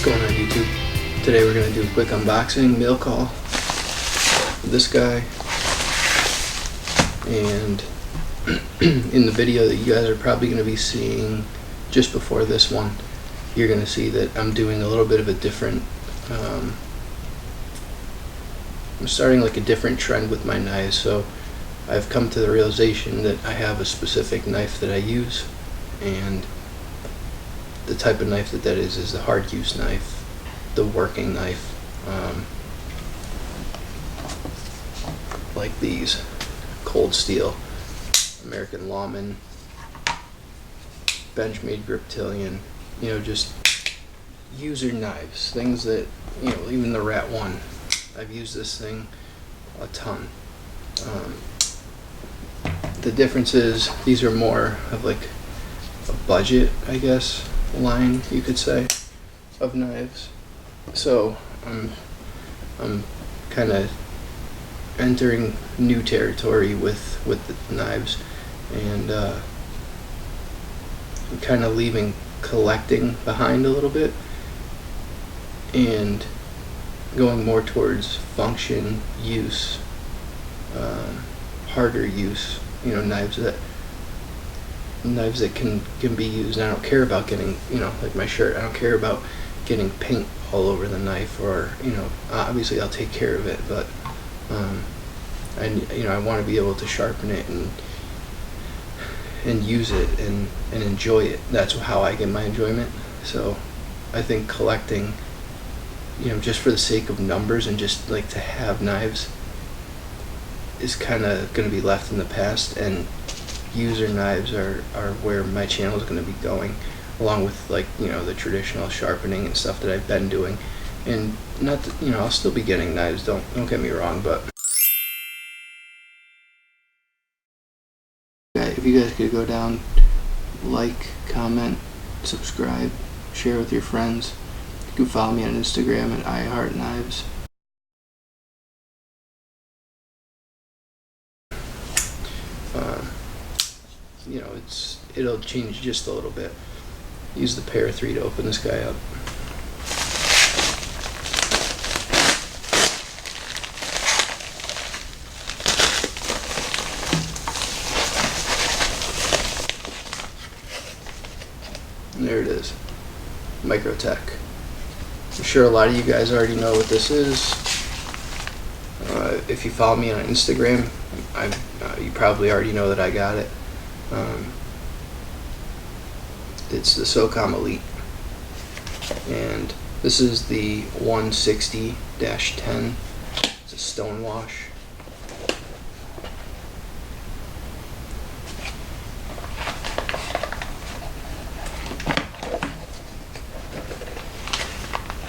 going on YouTube? Today we're going to do a quick unboxing, mail call of this guy, and in the video that you guys are probably going to be seeing just before this one, you're going to see that I'm doing a little bit of a different, I'm starting like a different trend with my knives. So I've come to the realization that I have a specific knife that I use, and the type of knife that is the hard use knife, the working knife, like these cold steel American Lawman, Benchmade Griptilian, you know, just user knives, things that, you know, even the Rat 1, I've used this thing a ton. The difference is these are more of like a budget, I guess, line you could say of knives. So I'm kind of entering new territory with the knives, and I'm kind of leaving collecting behind a little bit and going more towards function, use, harder use, you know, knives that can be used. I don't care about getting, you know, like my shirt, I don't care about getting paint all over the knife, or, you know, obviously I'll take care of it, but I want to be able to sharpen it and use it and enjoy it. That's how I get my enjoyment. So I think collecting, you know, just for the sake of numbers and just like to have knives is kind of going to be left in the past, and user knives are where my channel is going to be going, along with, like, you know, the traditional sharpening and stuff that I've been doing. And not that, you know, I'll still be getting knives, don't get me wrong, but if you guys could go down, like, comment, subscribe, share with your friends. You can follow me on Instagram at iHeartKnives. You know, it'll change just a little bit. Use the Para 3 to open this guy up. And there it is, Microtech. I'm sure a lot of you guys already know what this is. If you follow me on Instagram, you probably already know that I got it. It's the SOCOM Elite, and this is the 160-10. It's a stonewash.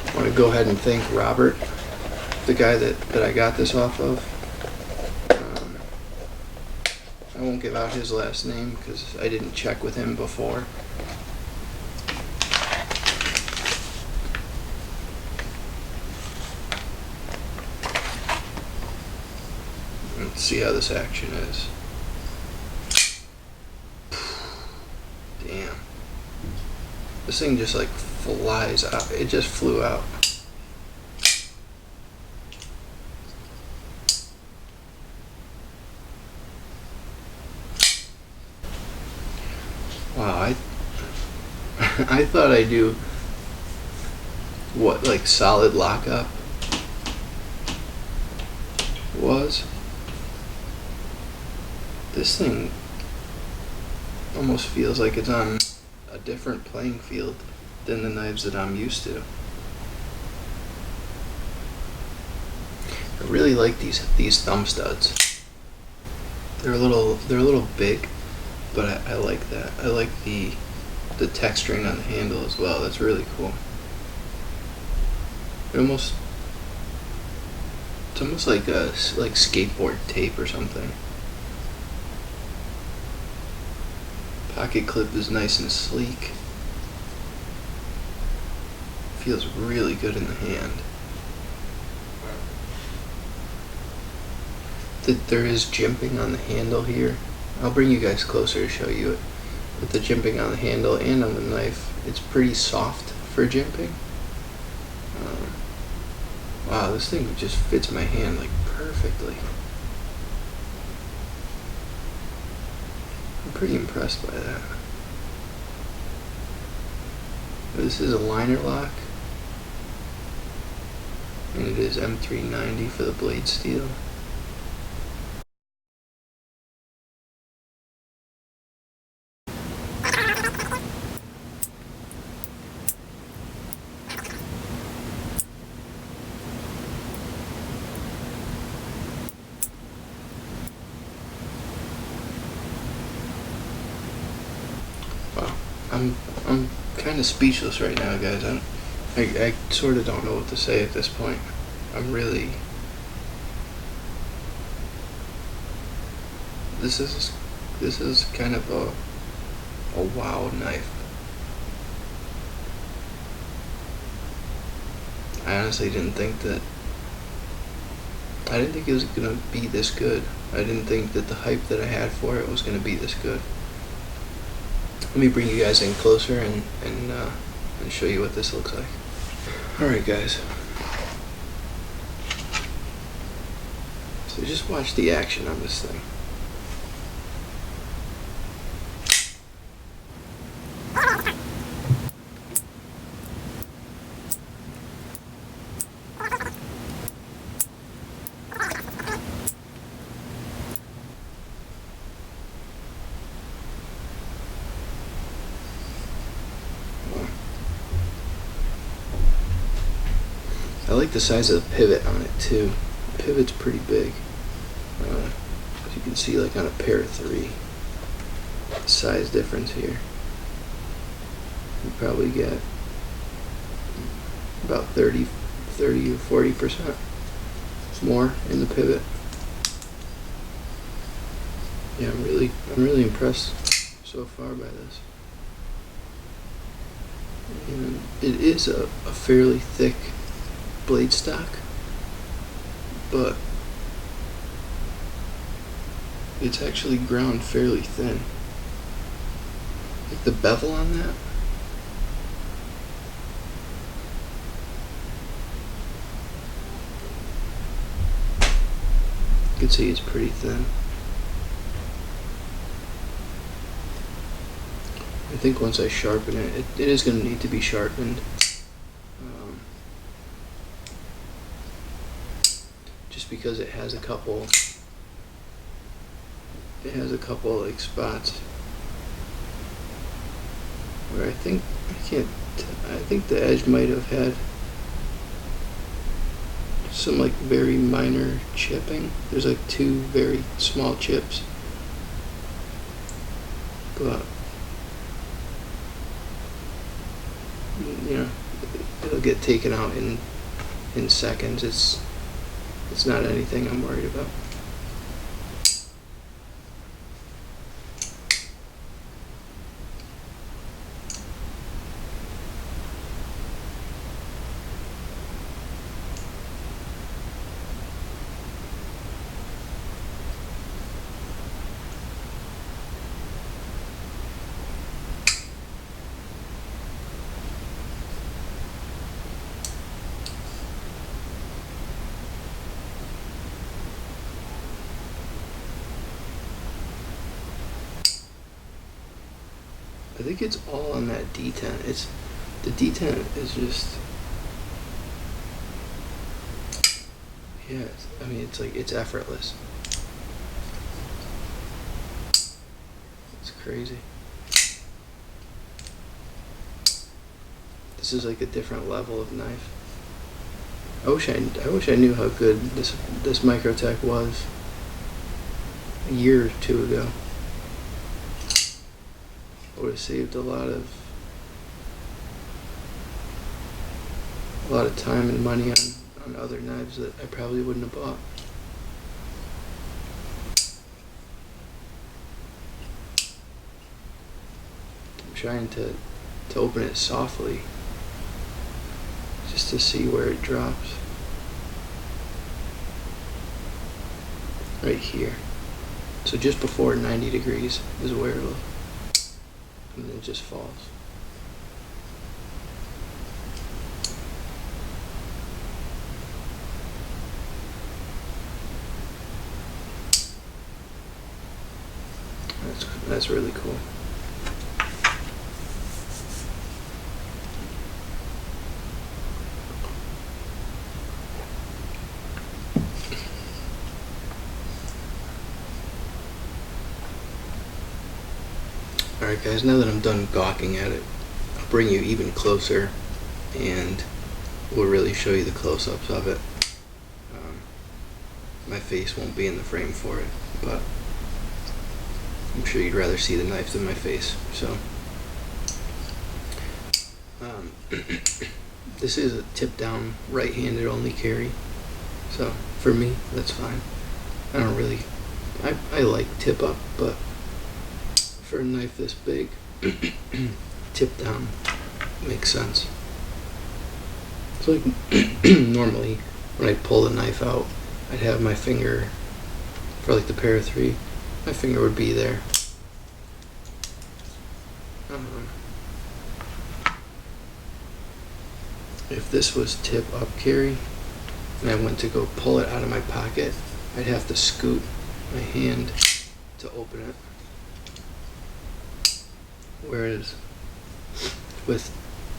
I want to go ahead and thank Robert, the guy that I got this off of. I won't give out his last name because I didn't check with him before. Let's see how this action is. Damn. This thing just like flies out. It just flew out. Wow, I thought I do what, like, solid lockup was. This thing almost feels like it's on a different playing field than the knives that I'm used to. I really like these thumb studs. They're a little big, but I like that. I like the texturing on the handle as well. That's really cool. It's almost like skateboard tape or something. Pocket clip is nice and sleek. Feels really good in the hand. There is jimping on the handle here. I'll bring you guys closer to show you it. With the jimping on the handle and on the knife, it's pretty soft for jimping. Wow, this thing just fits my hand like perfectly. I'm pretty impressed by that. This is a liner lock, and it is M390 for the blade steel. Wow, I'm kind of speechless right now, guys. I sort of don't know what to say at this point. I'm really. This is kind of a wow knife. I honestly didn't think it was gonna be this good. I didn't think that the hype that I had for it was gonna be this good. Let me bring you guys in closer and show you what this looks like. Alright guys. So just watch the action on this thing. I like the size of the pivot on it too. The pivot's pretty big. As you can see, like on a pair of 3. The size difference here. You probably get about 30 to 40% more in the pivot. Yeah, I'm really impressed so far by this. And it is a fairly thick blade stock, but it's actually ground fairly thin. Like the bevel on that, you can see it's pretty thin. I think once I sharpen it, it is going to need to be sharpened. Just because it has a couple like spots where I think the edge might have had some like very minor chipping. There's like 2 very small chips, but you know, it'll get taken out in seconds. It's not anything I'm worried about. I think it's all on that detent. The detent is just, yeah. It's effortless. It's crazy. This is like a different level of knife. I wish I knew how good this Microtech was a year or 2 ago. I would have saved a lot of time and money on other knives that I probably wouldn't have bought. I'm trying to open it softly just to see where it drops. Right here. So just before 90 degrees is where it'll, and then it just falls. That's really cool. Alright guys, now that I'm done gawking at it, I'll bring you even closer and we'll really show you the close-ups of it. My face won't be in the frame for it, but I'm sure you'd rather see the knife than my face. So, this is a tip-down, right-handed only carry. So for me, that's fine. I don't really, I like tip-up, but for a knife this big, tip-down makes sense. So like normally, when I pull the knife out, I'd have my finger, for like the Para 3, my finger would be there. If this was tip up carry, and I went to go pull it out of my pocket, I'd have to scoot my hand to open it. Whereas with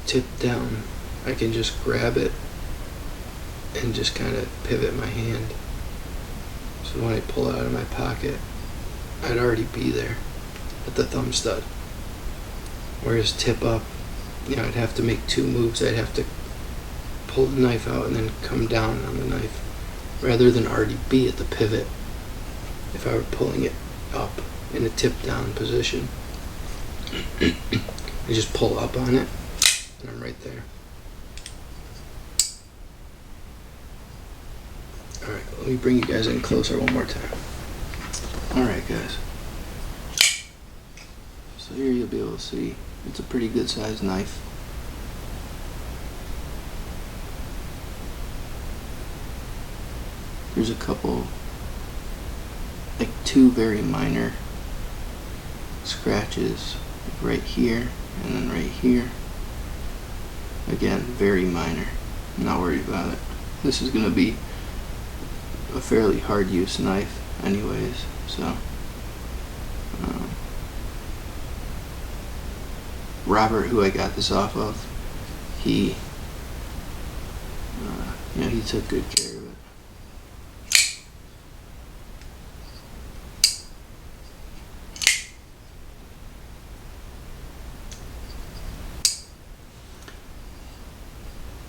tip down, I can just grab it and just kind of pivot my hand. So when I pull it out of my pocket, I'd already be there at the thumb stud. Whereas tip up, I'd have to make two moves. I'd have to pull the knife out and then come down on the knife, rather than already be at the pivot if I were pulling it up in a tip down position. I just pull up on it and I'm right there. Alright, let me bring you guys in closer one more time. Alright guys, so here you'll be able to see it's a pretty good sized knife. There's a couple, like two very minor scratches right here and then right here. Again, very minor. I'm not worried about it. This is going to be a fairly hard use knife anyways, so Robert, who I got this off of, he took good care of it.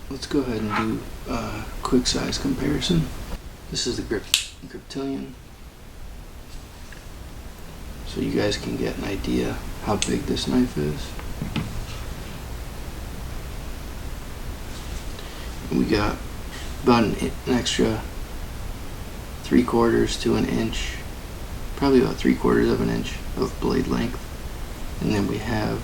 Let's go ahead and do a quick size comparison. This is the Griptilian, so you guys can get an idea how big this knife is. We got about an extra 3/4 to an inch, probably about 3/4 of an inch of blade length, and then we have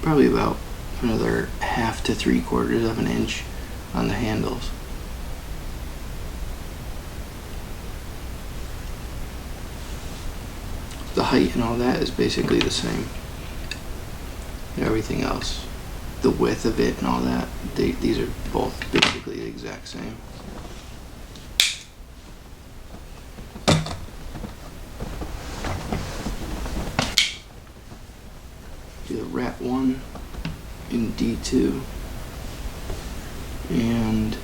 probably about another 1/2 to 3/4 of an inch on the handles. The height and all that is basically the same. Everything else, the width of it and all that, these are both basically the exact same. Do the Rat 1 in D2, and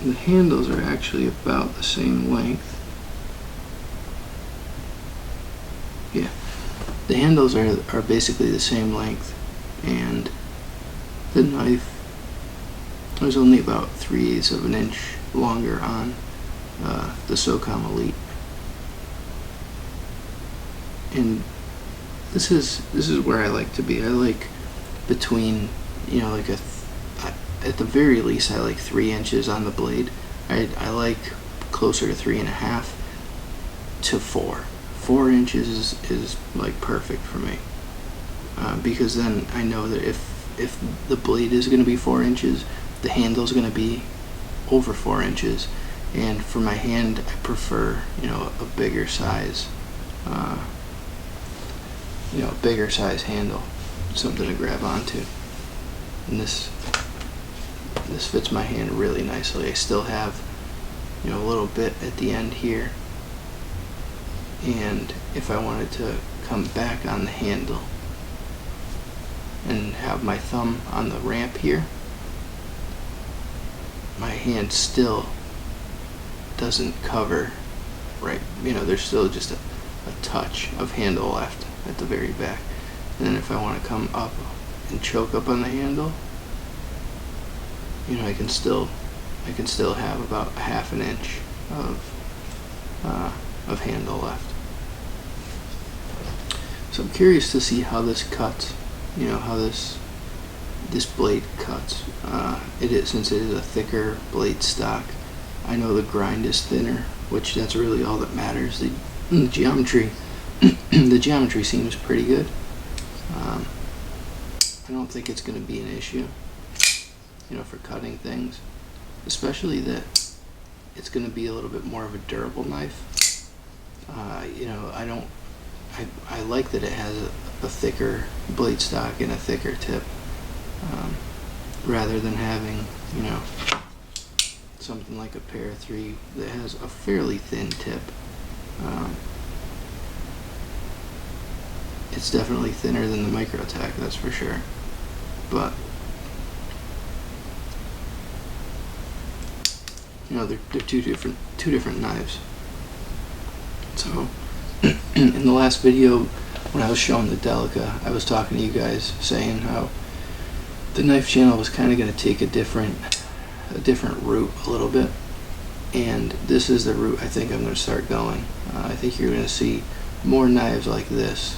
the handles are actually about the same length. Yeah, the handles are basically the same length, and the knife is only about 3/8 of an inch longer on the SOCOM Elite. And this is where I like to be. I like between, like at the very least, I like 3 inches on the blade. I like closer to 3.5 to 4. 4 inches is like perfect for me, because then I know that if the blade is going to be 4 inches, the handle is going to be over 4 inches, and for my hand, I prefer a bigger size, a bigger size handle, something to grab onto. And this fits my hand really nicely. I still have a little bit at the end here. And if I wanted to come back on the handle and have my thumb on the ramp here, my hand still doesn't cover, right? There's still just a touch of handle left at the very back. And then if I want to come up and choke up on the handle, I can still have about ½ an inch of handle left. So I'm curious to see how this cuts, how this blade cuts. Since it is a thicker blade stock, I know the grind is thinner, which that's really all that matters. The geometry, the geometry seems pretty good. I don't think it's going to be an issue, for cutting things, especially that it's going to be a little bit more of a durable knife. I like that it has a thicker blade stock and a thicker tip, rather than having, something like a Para 3 that has a fairly thin tip. It's definitely thinner than the Microtech, that's for sure. But they're two different knives. So in the last video, when I was showing the Delica, I was talking to you guys saying how the knife channel was kind of going to take a different route a little bit, and this is the route I think I'm going to start going. I think you're going to see more knives like this.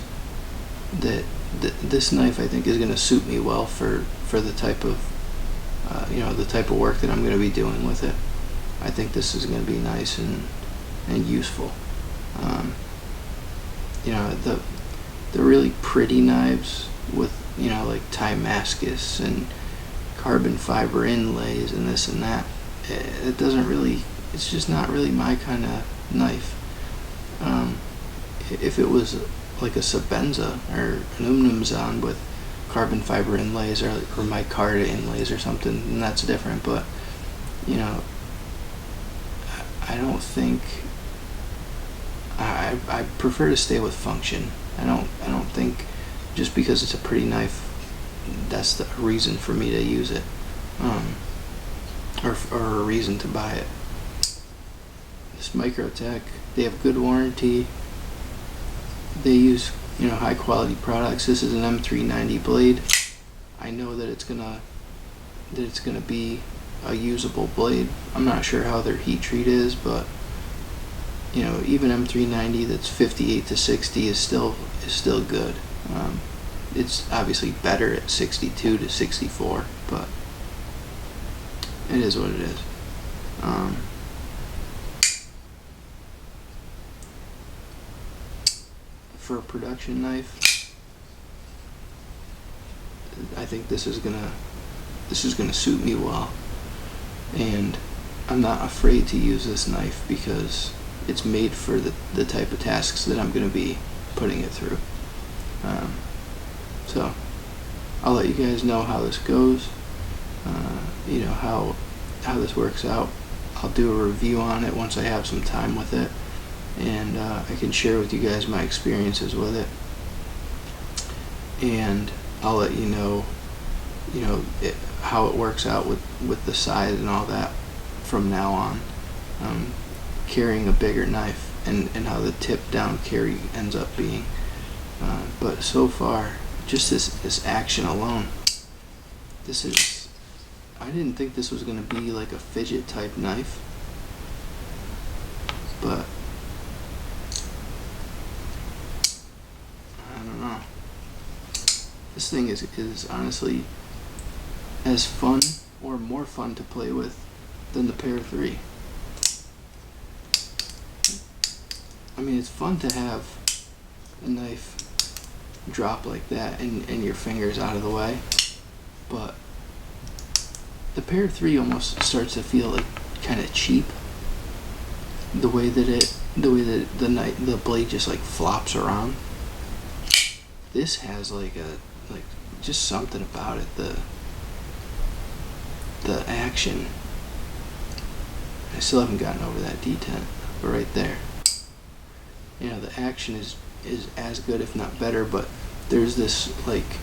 This knife I think is going to suit me well for the type of the type of work that I'm going to be doing with it. I think this is going to be nice and useful. The really pretty knives with like Damascus and carbon fiber inlays and this and that, it's just not really my kind of knife. If it was like a Sabenza or an Umnumzan with carbon fiber inlays or micarta inlays or something, then that's different. But I don't think I prefer to stay with function. I don't think just because it's a pretty knife that's the reason for me to use it, or a reason to buy it. This Microtech, they have good warranty. They use high quality products. This is an M390 blade. I know that it's gonna be a usable blade. I'm not sure how their heat treat is, but even M390 that's 58 to 60 is still good. It's obviously better at 62 to 64, but it is what it is. For a production knife, I think this is gonna suit me well, and I'm not afraid to use this knife because it's made for the type of tasks that I'm going to be putting it through. So I'll let you guys know how this goes, how this works out. I'll do a review on it once I have some time with it, and I can share with you guys my experiences with it, and I'll let you know how it works out with the size and all that from now on. Carrying a bigger knife and how the tip down carry ends up being. But so far, just this action alone, I didn't think this was going to be like a fidget type knife, but I don't know. This thing is honestly as fun or more fun to play with than the Para 3. I mean, it's fun to have a knife drop like that and your fingers out of the way, but the Para 3 almost starts to feel like kind of cheap. The way that the blade just like flops around. This has like just something about it. The action. I still haven't gotten over that detent, but right there, you know, the action is as good, if not better, but there's this like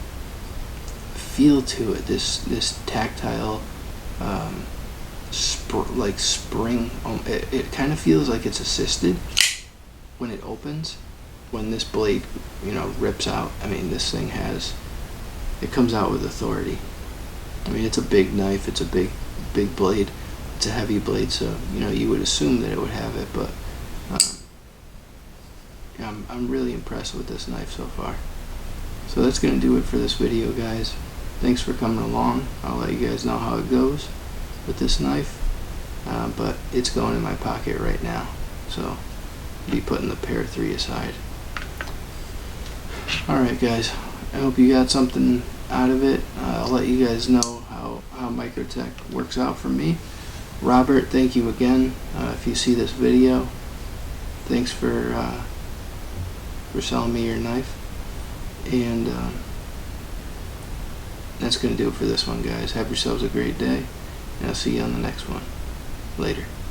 feel to it, this tactile like spring. It kind of feels like it's assisted when it opens. When this blade, you know, rips out, I mean, this thing it comes out with authority. I mean, it's a big knife, it's a big blade, it's a heavy blade, so, you know, you would assume that it would have it, but I'm really impressed with this knife so far. So that's going to do it for this video, guys. Thanks for coming along. I'll let you guys know how it goes with this knife, but it's going in my pocket right now, so I'll be putting the Pair 3 aside. Alright guys, I hope you got something out of it. I'll let you guys know how Microtech works out for me. Robert, thank you again. If you see this video, thanks for selling me your knife. And that's going to do it for this one, guys. Have yourselves a great day, and I'll see you on the next one. Later.